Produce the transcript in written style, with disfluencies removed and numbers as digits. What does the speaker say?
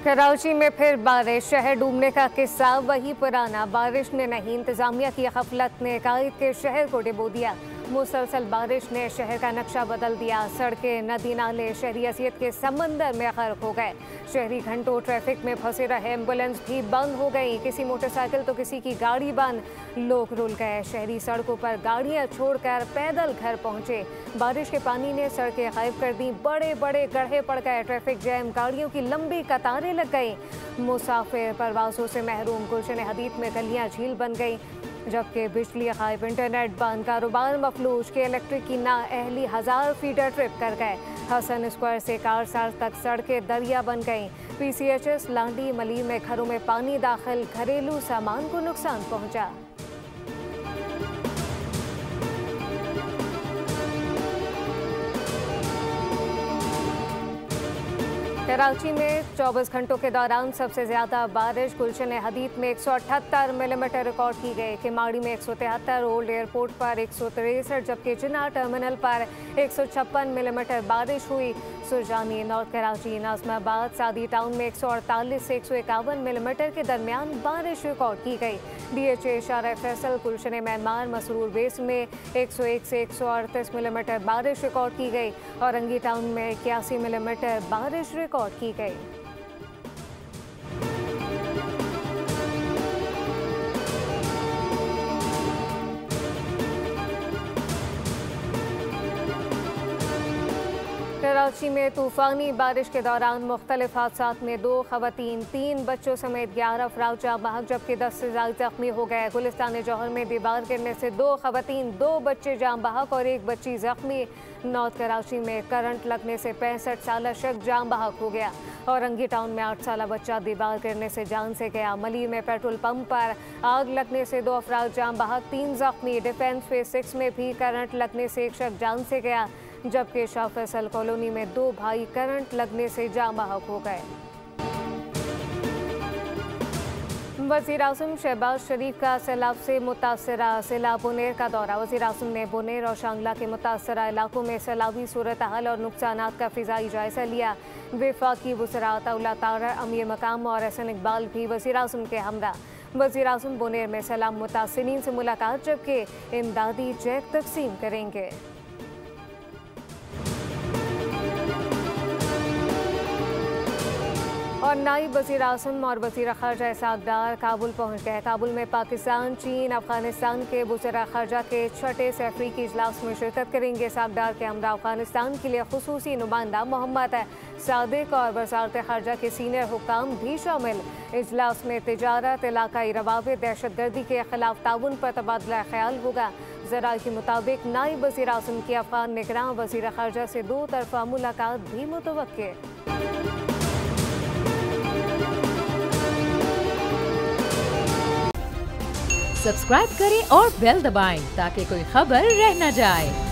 कराची में फिर बारिश, शहर डूबने का किस्सा वही पुराना। बारिश ने नहीं, इंतजामिया की गफलत ने कायद के शहर को डुबो दिया। मुसलसल बारिश ने शहर का नक्शा बदल दिया। सड़कें, नदी नाले शहरी असियत के समंदर में गर्क हो गए। शहरी घंटों ट्रैफिक में फंसे रहे। एम्बुलेंस भी बंद हो गई, किसी मोटरसाइकिल तो किसी की गाड़ी बंद। लोग रुल गए। शहरी सड़कों पर गाड़ियां छोड़कर पैदल घर पहुंचे। बारिश के पानी ने सड़कें गायब कर दी। बड़े बड़े गड्ढे पड़ गए। ट्रैफिक जैम, गाड़ियों की लंबी कतारें लग गई। मुसाफिर परवाजों से महरूम। गुलशन हदीद में गलियां झील बन गई, जबकि बिजली गायब, इंटरनेट बंद, कारोबार मफलूज के इलेक्ट्रिक की नाअहली 1000 फीटर ट्रिप कर गए। हसन स्क्वायर से कारसार तक सड़कें दरिया बन गईं। PCHS लांडी मली में घरों में पानी दाखिल, घरेलू सामान को नुकसान पहुंचा। कराची में 24 घंटों के दौरान सबसे ज्यादा बारिश गुलशन हदीद में 178 मिलीमीटर रिकॉर्ड की गई। किमाड़ी में 173, ओल्ड एयरपोर्ट पर 163, जबकि जिन्ना टर्मिनल पर 156 मिलीमीटर बारिश हुई। सुरजानी, नॉर्थ कराची, नाज़िमाबाद, सादी टाउन में 148 से 151 मिलीमीटर के दरमियान बारिश रिकॉर्ड की गई। DHA शारा फैसल, गुलशन म्यांमार, मसरूर बेस में 101 से 138 मिलीमीटर बारिश रिकॉर्ड की गई। औरंगी टाउन में 81 मिलीमीटर बारिश रिकॉर्ड की गई। कराची में तूफानी बारिश के दौरान मुख्तलिफ हादसात में 2 खवातीन, 3 बच्चों समेत 11 अफराद जाँ बहक, जबकि 10 से ज्यादा जख्मी हो गए। गुलिस्तान जौहर में दीवार गिरने से 2 खवातीन, 2 बच्चे जाँ बहक और 1 बच्ची जख्मी। नॉर्थ कराची में करंट लगने से 65 साल शख्स जाँ बहक हो गया। औरंगी टाउन में 8 साल बच्चा दीवार गिरने से जान से गया। मली में पेट्रोल पंप पर आग लगने से 2 अफराद जाँ बहक, 3 जख्मी। डिफेंस फेज 6 में भी करंट लगने से 1 शख्स जान से गया, जबकि शाह फैसल कॉलोनी में 2 भाई करंट लगने से जाँ बहक हो गए। वज़ीर आज़म शहबाज शरीफ का सैलाब से मुतासरा जिला बुनेर का दौरा। वज़ीर आज़म ने बुनेर और शांगला के मुतासरा इलाकों में सैलाबी सूरत हाल और नुकसानात का फ़िज़ाई जायज़ा लिया। वफाकी वज़रात अउला तारा, अमीर मकाम और एहसन इकबाल भी वज़ीर आज़म के हमरा। वज़ीर आज़म बुनेर में सैलाब मुतासिरीन से मुलाकात, जबकि इमदादी चेक तकसीम करेंगे। और नायब वज़ीर आज़म और वज़ीर ख़ारजा इसहाक़ डार काबुल पहुँच गए। काबुल में पाकिस्तान, चीन, अफ़गानिस्तान के वज़ीर ख़ारजा के 6ठे से अफ्रीकी इजलास में शिरकत करेंगे। इसहाक़ डार के हमरा अफ़गानिस्तान के लिए ख़ुसूसी नुमाइंदा मोहम्मद सादिक और वज़ारत ख़ारजा के सीनियर हुक्काम भी शामिल। इजलास में तिजारत, इलाकाई रवाबित, दहशतगर्दी के खिलाफ ताउन पर तबादला ख्याल होगा। ज़राए के मुताबिक नायब वज़ीर आज़म की अफ़गान निगरान वज़ीर ख़ारजा से 2 तरफ़ा मुलाकात भी मुतवक्के। सब्सक्राइब करें और बेल दबाएं ताकि कोई खबर रह न जाए।